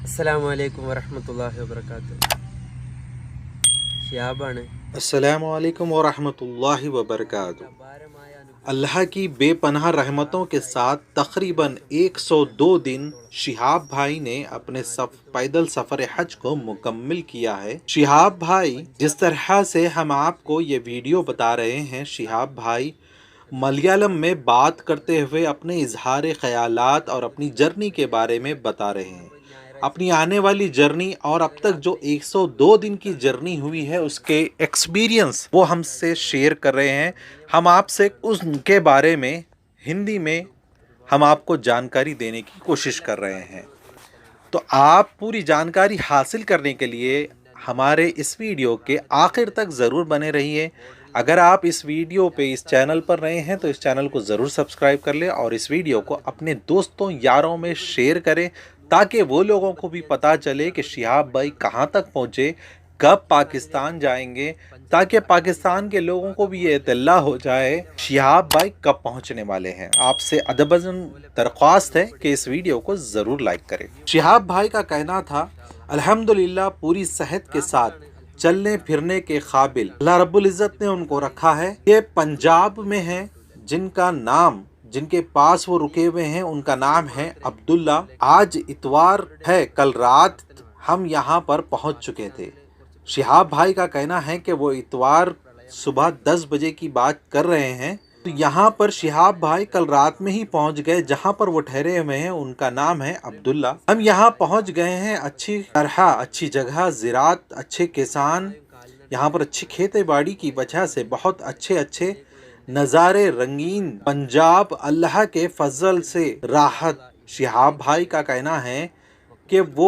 അസ്സലാമു അലൈക്കും വറഹ്മത്തുള്ളാഹി വബറകാതുഹു. ഷിയാബാണ്. अस्सलामु अलैकुम व रहमतुल्लाहि व बरकातुहू। अल्लाह की बेपनाह रहमतों के साथ तकरीबन 102 दिन शिहाब भाई ने अपने पैदल सफ़र हज को मुकम्मिल किया है। शिहाब भाई, जिस तरह से हम आपको ये वीडियो बता रहे हैं, शिहाब भाई मलयालम में बात करते हुए अपने इजहार ख़यालात और अपनी जर्नी के बारे में बता रहे हैं। अपनी आने वाली जर्नी और अब तक जो 102 दिन की जर्नी हुई है उसके एक्सपीरियंस वो हमसे शेयर कर रहे हैं। हम आपसे उनके बारे में हिंदी में हम आपको जानकारी देने की कोशिश कर रहे हैं। तो आप पूरी जानकारी हासिल करने के लिए हमारे इस वीडियो के आखिर तक ज़रूर बने रहिए। अगर आप इस वीडियो पे इस चैनल पर नए हैं तो इस चैनल को ज़रूर सब्सक्राइब कर लें और इस वीडियो को अपने दोस्तों यारों में शेयर करें ताकि वो लोगों को भी पता चले कि शिहाब भाई कहाँ तक पहुँचे, कब पाकिस्तान जाएंगे, ताकि पाकिस्तान के लोगों को भी ये इत्तला हो जाए शिहाब भाई कब पहुँचने वाले हैं। आपसे अदबन दरख्वास्त है कि इस वीडियो को ज़रूर लाइक करें। शिहाब भाई का कहना था, अल्हम्दुलिल्लाह पूरी सेहत के साथ चलने फिरने के काबिल अल्लाह रब्बुल इज़्ज़त ने उनको रखा है। ये पंजाब में हैं, जिनके पास वो रुके हुए हैं उनका नाम है अब्दुल्ला। आज इतवार है, कल रात हम यहाँ पर पहुँच चुके थे। शिहाब भाई का कहना है कि वो इतवार सुबह 10 बजे की बात कर रहे हैं। तो यहाँ पर शिहाब भाई कल रात में ही पहुँच गए। जहाँ पर वो ठहरे हुए हैं उनका नाम है अब्दुल्ला। हम यहाँ पहुँच गए हैं। अच्छी तरह अच्छी जगह, ज़राअत, अच्छे किसान, यहाँ पर अच्छी खेती बाड़ी की वजह से बहुत अच्छे नज़ारे, रंगीन पंजाब, अल्लाह के फजल से राहत। शिहाब भाई का कहना है कि वो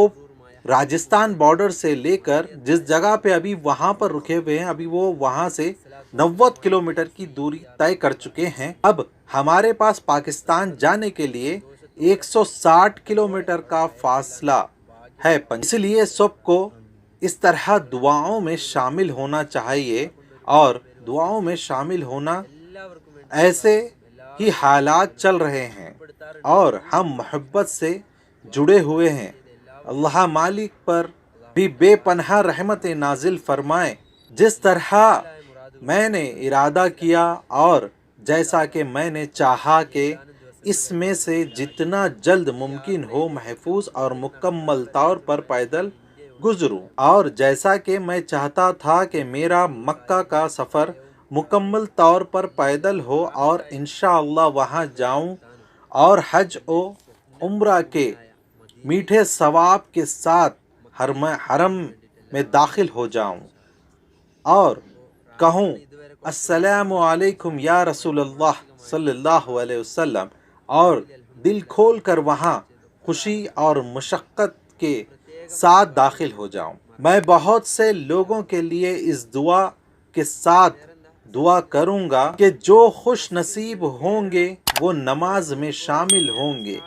राजस्थान बॉर्डर से लेकर जिस जगह पे अभी वहाँ पर रुके हुए हैं, अभी वो वहाँ से 90 किलोमीटर की दूरी तय कर चुके हैं। अब हमारे पास पाकिस्तान जाने के लिए 160 किलोमीटर का फासला है। इसलिए सबको इस तरह दुआओं में शामिल होना चाहिए और दुआओं में शामिल होना, ऐसे ही हालात चल रहे हैं और हम मोहब्बत से जुड़े हुए हैं। अल्लाह मालिक पर भी बेपनाह रहमत नाजिल फरमाए। जिस तरह मैंने इरादा किया और जैसा कि मैंने चाहा कि इसमें से जितना जल्द मुमकिन हो महफूज और मुकम्मल तौर पर पैदल गुजरूं, और जैसा कि मैं चाहता था कि मेरा मक्का का सफ़र मुकम्मल तौर पर पैदल हो और इंशाअल्लाह वहाँ जाऊँ और हज व उम्रा के मीठे सवाब के साथ हरम में दाखिल हो जाऊँ और कहूँ अस्सलामु अलैकुम या रसूलल्लाह सल्लल्लाहु अलैहि वसल्लम, और दिल खोल कर वहाँ खुशी और मुशक्क़त के साथ दाखिल हो जाऊँ। मैं बहुत से लोगों के लिए इस दुआ के साथ दुआ करूँगा कि जो खुश नसीब होंगे वो नमाज में शामिल होंगे।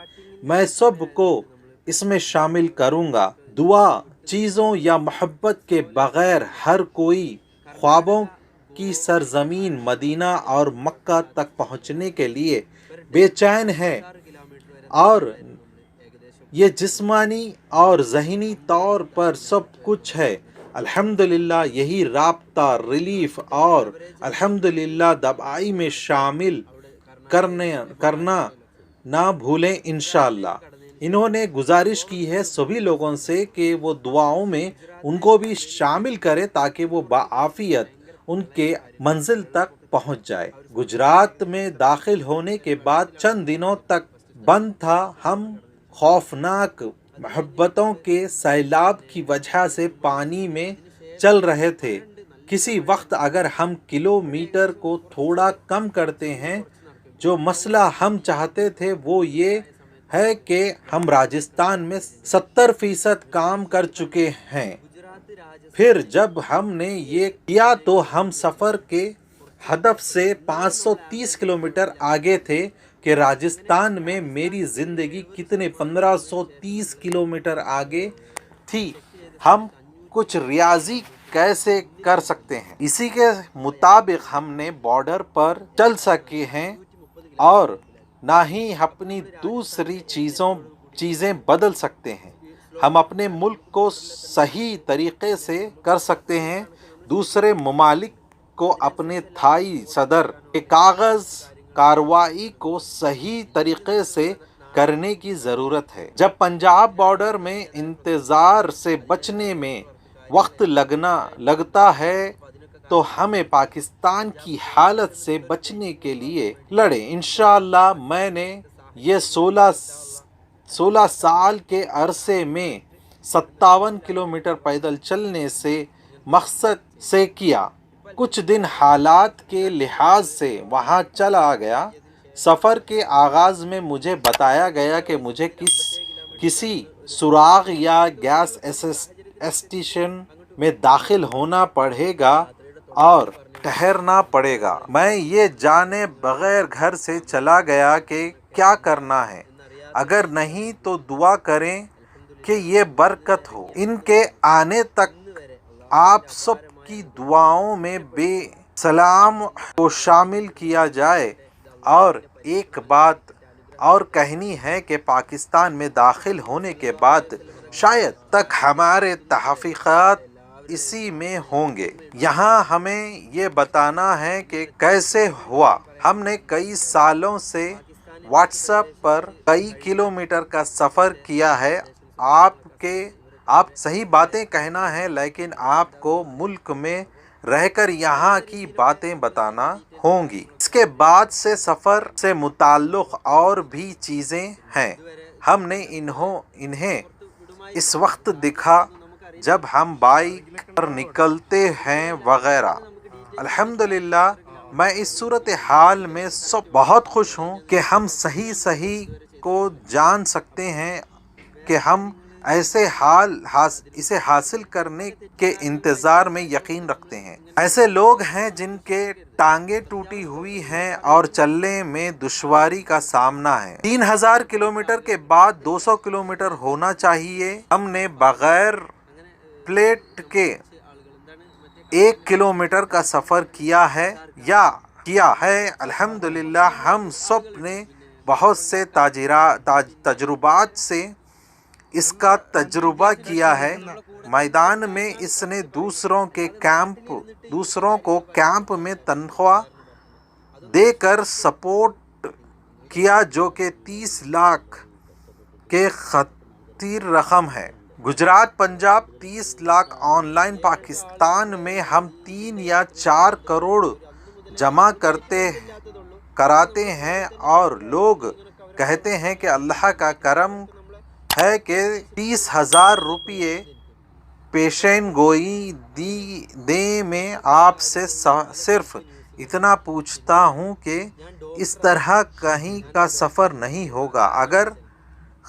मैं सब को इसमें शामिल करूँगा। दुआ, चीज़ों या मोहब्बत के बग़ैर हर कोई ख्वाबों की सरजमीन मदीना और मक्का तक पहुँचने के लिए बेचैन है, और ये जिस्मानी और ज़हनी तौर पर सब कुछ है। अल्हम्दुलिल्लाह यही राब्ता, रिलीफ और अल्हम्दुलिल्लाह दवाई में शामिल करना ना भूलें इंशाअल्लाह। इन्होंने गुजारिश की है सभी लोगों से कि वो दुआओं में उनको भी शामिल करें ताकि वो बाआफियत उनके मंजिल तक पहुंच जाए। गुजरात में दाखिल होने के बाद चंद दिनों तक बंद था। हम खौफनाक मोहब्बतों के सैलाब की वजह से पानी में चल रहे थे। किसी वक्त अगर हम किलोमीटर को थोड़ा कम करते हैं, जो मसला हम चाहते थे वो ये है कि हम राजस्थान में 70% काम कर चुके हैं। फिर जब हमने ये किया तो हम सफ़र के हदफ से 530 किलोमीटर आगे थे कि राजस्थान में मेरी ज़िंदगी कितने 1530 किलोमीटर आगे थी। हम कुछ रियाजी कैसे कर सकते हैं, इसी के मुताबिक हमने बॉर्डर पर चल सके हैं और ना ही अपनी दूसरी चीज़ें बदल सकते हैं। ہم اپنے ملک کو صحیح طریقے سے کر سکتے ہیں. دوسرے ممالک کو اپنے تھائی صدر کے کاغذ کارروائی کو صحیح طریقے سے کرنے کی ضرورت ہے. جب پنجاب بارڈر میں انتظار سے بچنے میں وقت لگتا ہے تو ہمیں پاکستان کی حالت سے بچنے کے لیے لڑیں. انشاءاللہ میں نے یہ 16 سال کے عرصے میں 57 کلومیٹر پیدل چلنے سے مقصد سے کیا. کچھ دن حالات کے لحاظ سے وہاں چلا گیا. سفر کے آغاز میں مجھے بتایا گیا کہ مجھے کسی سوراخ یا گیس اسٹیشن میں داخل ہونا پڑے گا اور ٹھہرنا پڑے گا. میں یہ جانے بغیر گھر سے چلا گیا کہ کیا کرنا ہے. اگر نہیں تو دعا کریں کہ یہ برکت ہو. ان کے آنے تک آپ سب کی دعاؤں میں بے سلام کو شامل کیا جائے. اور ایک بات اور کہنی ہے کہ پاکستان میں داخل ہونے کے بعد شاید تک ہمارے تحقیقات اسی میں ہوں گے. یہاں ہمیں یہ بتانا ہے کہ کیسے ہوا. ہم نے کئی سالوں سے واٹس ایپ پر کئی کلومیٹر کا سفر کیا ہے. آپ صحیح باتیں کہنا ہے لیکن آپ کو ملک میں رہ کر یہاں کی باتیں بتانا ہوں گی. اس کے بعد سے سفر سے متعلق اور بھی چیزیں ہیں. ہم نے انہیں اس وقت دیکھا جب ہم بائک پر نکلتے ہیں وغیرہ. الحمدللہ میں اس صورتحال میں بہت خوش ہوں کہ ہم صحیح کو جان سکتے ہیں کہ ہم اسے حاصل کرنے کے انتظار میں یقین رکھتے ہیں. ایسے لوگ ہیں جن کے ٹانگیں ٹوٹی ہوئی ہیں اور چلنے میں دشواری کا سامنا ہے. 3000 کلومیٹر کے بعد 200 کلومیٹر ہونا چاہیے. ہم نے بغیر پلیٹ کے 1 کلومیٹر کا سفر کیا ہے. الحمدللہ ہم سب نے بہت سے تجربات سے اس کا تجربہ کیا ہے. میدان میں اس نے دوسروں کو کیمپ میں تنخواہ دے کر سپورٹ کیا جو کہ 30 لاکھ کے خطیر رقم ہے. Gujrat Punjab 30 lakh online. پاکستان میں ہم 3 یا 4 کروڑ جمع کراتے ہیں اور لوگ کہتے ہیں کہ اللہ کا کرم ہے کہ 30,000 روپے پیشین گوئی دیں. میں آپ سے صرف اتنا پوچھتا ہوں کہ اس طرح کہیں کا سفر نہیں ہوگا. اگر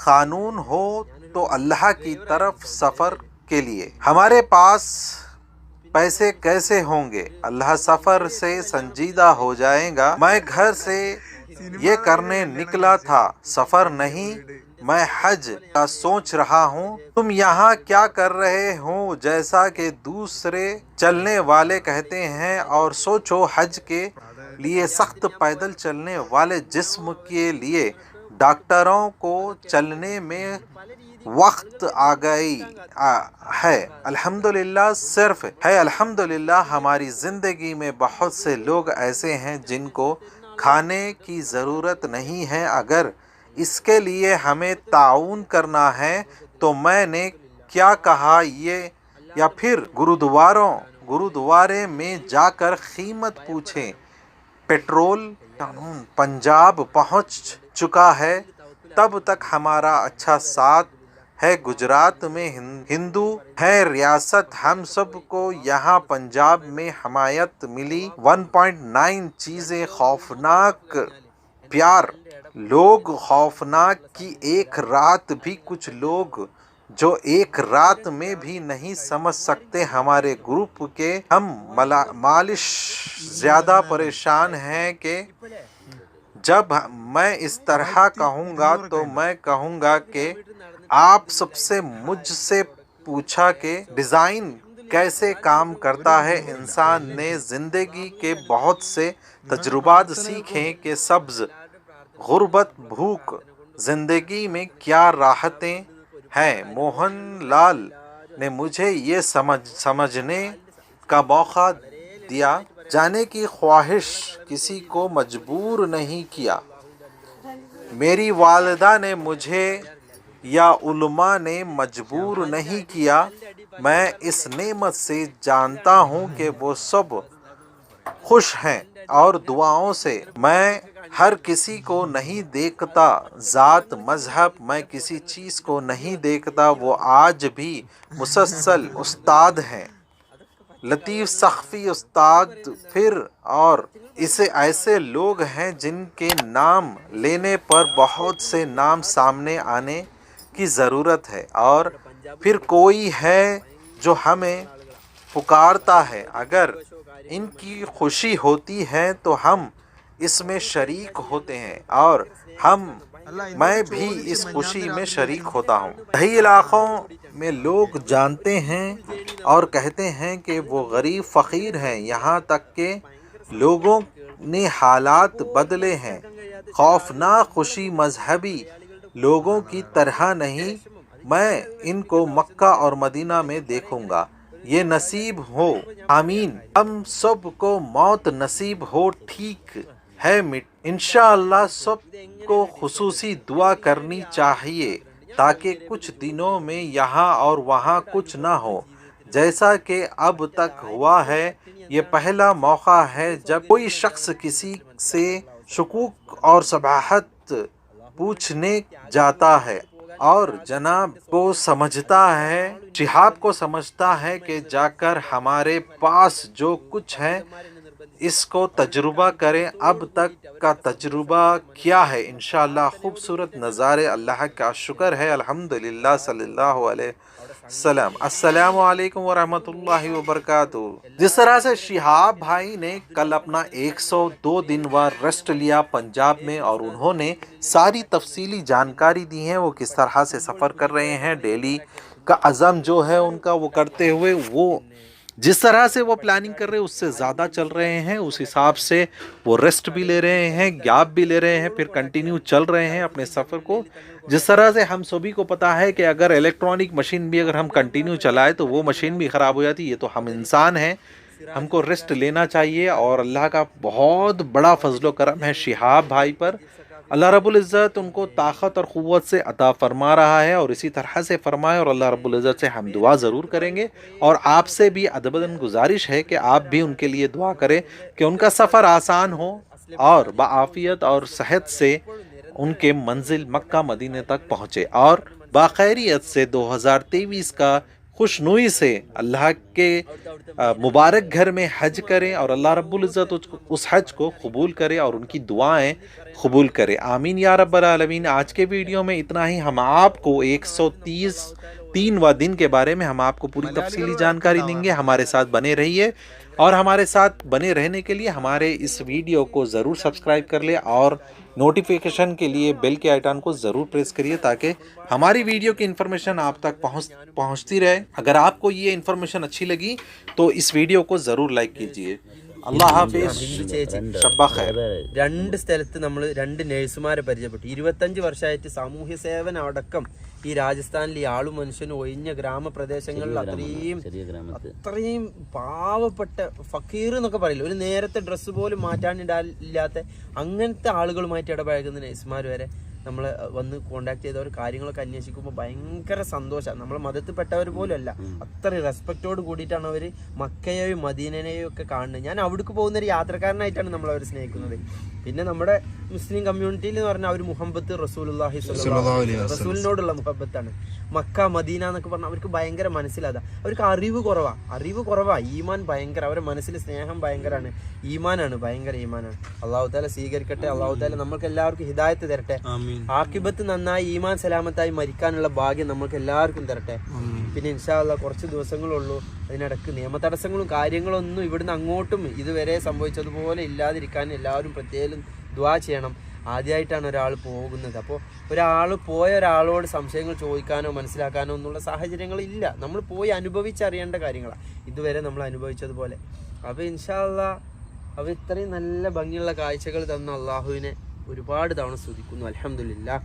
قانون ہو تو اللہ کی طرف سفر کے لیے ہمارے پاس پیسے کیسے ہوں گے؟ اللہ سفر سے سنجیدہ ہو جائے گا. میں گھر سے یہ کرنے نکلا تھا، سفر نہیں. میں حج کا سوچ رہا ہوں. تم یہاں کیا کر رہے ہو جیسا کہ دوسرے چلنے والے کہتے ہیں؟ اور سوچو حج کے لیے سخت پیدل چلنے والے جسم کے لیے ڈاکٹروں کو چلنے میں وقت آ گئی ہے. الحمدللہ ہماری زندگی میں بہت سے لوگ ایسے ہیں جن کو کھانے کی ضرورت نہیں ہے. اگر اس کے لیے ہمیں تعاون کرنا ہے تو میں نے کیا کہا یا پھر گرودوارے میں جا کر قیمت پوچھیں. پیٹرول پنجاب پہنچ چکا ہے. تب تک ہمارا اچھا ساتھ ہے. گجرات میں ہندو ہے ریاست. ہم سب کو یہاں پنجاب میں حمایت ملی. 1.9 چیزیں خوفناک پیار. لوگ خوفناک کی ایک رات بھی. کچھ لوگ جو ایک رات میں بھی نہیں سمجھ سکتے ہمارے گروپ کے. ہم مالش زیادہ پریشان ہیں کہ جب میں اس طرح کہوں گا تو میں کہوں گا کہ آپ سب سے مجھ سے پوچھا کہ ڈیزائن کیسے کام کرتا ہے. انسان نے زندگی کے بہت سے تجربات سیکھے کہ سبز، غربت، بھوک، زندگی میں کیا راحتیں हैं। मोहन लाल ने मुझे ये समझने का मौका दिया, जाने की ख्वाहिश किसी को मजबूर नहीं किया। मेरी वालिदा ने मुझे या उलमा ने मजबूर नहीं किया। मैं इस नेमत से जानता हूँ कि वो सब खुश हैं और दुआओं से। मैं हर किसी को नहीं देखता, ज़ात मज़हब मैं किसी चीज़ को नहीं देखता। वो आज भी मुसलसल उस्ताद हैं, लतीफ़ सख्फ़ी उस्ताद। फिर और इसे ऐसे लोग हैं जिनके नाम लेने पर बहुत से नाम सामने आने की ज़रूरत है, और फिर कोई है जो हमें पुकारता है। अगर इनकी खुशी होती है तो हम इसमें शरीक होते हैं, और मैं भी इस खुशी में शरीक होता हूँ। कई इलाक़ों में लोग जानते हैं और कहते हैं कि वो गरीब फ़कीर हैं, यहाँ तक कि लोगों ने हालात बदले हैं। खौफनाक खुशी मजहबी लोगों की तरह नहीं। मैं इनको मक्का और मदीना में देखूंगा। ये नसीब हो, आमीन। हम सब को मौत नसीब हो, ठीक है मिट। इंशाअल्लाह सब को खुसूसी दुआ करनी चाहिए ताकि कुछ दिनों में यहाँ और वहाँ कुछ ना हो जैसा कि अब तक हुआ है। ये पहला मौका है जब कोई शख्स किसी से शुकूक और सबाहत पूछने जाता है और जनाब को समझता है, शिहाब को समझता है कि जाकर हमारे पास जो कुछ है इसको तजुर्बा करें। अब तक का तजुर्बा क्या है? इंशाअल्लाह खूबसूरत नज़ारे, अल्लाह का शुक्र है, अल्हम्दुलिल्लाह सल्लल्लाहु अलैहि वसल्लम। अस्सलामु अलैकुम व रहमतुल्लाहि व बरकातुहू। जिस तरह से शिहाब भाई ने कल अपना 102 दिन व रेस्ट लिया पंजाब में, और उन्होंने सारी तफसीली जानकारी दी है वो किस तरह से सफ़र कर रहे हैं, डेली का अज़म जो है उनका वो करते हुए, वो जिस तरह से वो प्लानिंग कर रहे हैं उससे ज़्यादा चल रहे हैं, उस हिसाब से वो रेस्ट भी ले रहे हैं, गैप भी ले रहे हैं, फिर कंटिन्यू चल रहे हैं अपने सफ़र को। जिस तरह से हम सभी को पता है कि अगर इलेक्ट्रॉनिक मशीन भी अगर हम कंटिन्यू चलाएं तो वो मशीन भी ख़राब हो जाती है। ये तो हम इंसान हैं, हमको रेस्ट लेना चाहिए। और अल्लाह का बहुत बड़ा फजलो करम है शिहाब भाई पर। अल्लाह रब्बुल इज़्ज़त उनको ताकत और क़ुव्वत से अता फ़रमा रहा है, और इसी तरह से फ़रमाए। और अल्लाह रब्बुल इज़्ज़त से हम दुआ ज़रूर करेंगे, और आपसे भी अदबन गुजारिश है कि आप भी उनके लिए दुआ करें कि उनका सफ़र आसान हो और बाआफ़ियत और सेहत से उनके मंजिल मक्का मदीने तक पहुँचे, और बाखैरियत से 2023 का खुशनुई से अल्लाह के मुबारक घर में हज करें, और अल्लाह रब्बुल इज़्ज़त उस हज को कबूल करे और उनकी दुआएं कबूल करे, आमीन या रब्बल आलमीन। आज के वीडियो में इतना ही। हम आपको 133वां दिन के बारे में हम आपको पूरी तफसीली जानकारी देंगे। हमारे साथ बने रहिए, और हमारे साथ बने रहने के लिए हमारे इस वीडियो को ज़रूर सब्सक्राइब कर ले, और नोटिफिकेशन के लिए बेल के आइकन को ज़रूर प्रेस करिए ताकि हमारी वीडियो की इन्फॉर्मेशन आप तक पहुंचती रहे। अगर आपको ये इन्फॉर्मेशन अच्छी लगी तो इस वीडियो को ज़रूर लाइक कीजिए। അല്ലാഹ് ഹാഫിസ് ശബ്ബ ഖൈർ. രണ്ട് സ്ഥലത്ത് നമ്മൾ രണ്ട് നഴ്സുമാരെ പരിചയപ്പെട്ടു. 25 വർഷമായിട്ട് സാമൂഹ്യ സേവനം അടക്കം ഈ രാജസ്ഥാനിൽ ഈ ആളും മനുഷ്യനും ഒഴിഞ്ഞ ഗ്രാമപ്രദേശങ്ങളിൽ അത്രയും പാവപ്പെട്ട ഫക്കീർ എന്നൊക്കെ പറയില്ല, ഒരു നേരത്തെ ഡ്രസ്സ് പോലും മാറ്റാനില്ലാത്ത അങ്ങനത്തെ ആളുകളുമായിട്ട് ഇടപഴകുന്ന നഴ്സുമാർ വരെ നമ്മൾ വന്ന് കോണ്ടാക്ട് ചെയ്തവർ കാര്യങ്ങളൊക്കെ അന്വേഷിക്കുമ്പോൾ ഭയങ്കര സന്തോഷമാണ്. നമ്മളെ മതത്തിൽപ്പെട്ടവർ പോലും അല്ല, അത്ര റെസ്പെക്റ്റോട് കൂടിയിട്ടാണ് അവർ മക്കയെയും മദീനയെയും ഒക്കെ കാണുന്നത്. ഞാൻ അവിടേക്ക് പോകുന്ന ഒരു യാത്രക്കാരനായിട്ടാണ് നമ്മൾ അവർ സ്നേഹിക്കുന്നത്. പിന്നെ നമ്മുടെ മുസ്ലിം കമ്മ്യൂണിറ്റിയിൽ എന്ന് പറഞ്ഞാൽ അവർ മുഹമ്മദ് റസൂലുള്ളാഹി സ്വല്ലല്ലാഹു അലൈഹി വസല്ലം റസൂലിനോടുള്ള മുഹബത്താണ്. മക്ക മദീന എന്നൊക്കെ പറഞ്ഞാൽ അവർക്ക് ഭയങ്കര മനസ്സിലാതാ. അവർക്ക് അറിവ് കുറവാ, ഈമാൻ ഭയങ്കര, അവരുടെ മനസ്സിൽ സ്നേഹം ഭയങ്കരമാണ്, ഈമാനാണ്, ഭയങ്കര ഈമാനാണ്. അല്ലാഹു തആല സ്വീകരിക്കട്ടെ. അല്ലാഹു തആല നമ്മൾക്ക് എല്ലാവർക്കും ഹിദായത്ത് തരട്ടെ. ആഖിബത്ത് നന്നായി ഈമാൻ സലാമത്തായി മരിക്കാനുള്ള ഭാഗ്യം നമ്മൾക്ക് എല്ലാവർക്കും തരട്ടെ. പിന്നെ ഇൻഷാ അല്ലാഹ് കുറച്ച് ദിവസങ്ങളുള്ളൂ, അതിനിടക്ക് നിയമ തടസ്സങ്ങളും കാര്യങ്ങളൊന്നും ഇവിടുന്ന് അങ്ങോട്ടും ഇതുവരെ സംഭവിച്ചതുപോലെ ഇല്ലാതിരിക്കാൻ എല്ലാവരും പ്രത്യേകം ദുആ ചെയ്യണം. ആദ്യമായിട്ടാണ് ഒരാൾ പോകുന്നത്. അപ്പോൾ പോയ ഒരാളോട് സംശയങ്ങൾ ചോദിക്കാനോ മനസ്സിലാക്കാനോ ഒന്നുള്ള സാഹചര്യങ്ങളില്ല. നമ്മൾ പോയി അനുഭവിച്ചറിയേണ്ട കാര്യങ്ങളാണ് ഇതുവരെ നമ്മൾ അനുഭവിച്ചതുപോലെ. അപ്പോൾ ഇൻഷാ അല്ലാഹ് അപ്പോൾ ഇത്രയും നല്ല ഭംഗിയുള്ള കാഴ്ചകൾ തന്ന അള്ളാഹുവിനെ ഒരുപാട് തവണ സ്തുതിക്കുന്നു. അൽഹംദുലില്ലാഹ്.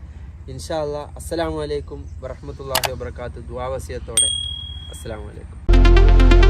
ഇൻഷാ അല്ലാഹ്. അസ്സലാമു അലൈക്കും വറഹ്മത്തുള്ളാഹി വബറകാതുഹു. ദുആ വസിയത്തോടെ അസ്സലാമു അലൈക്കും.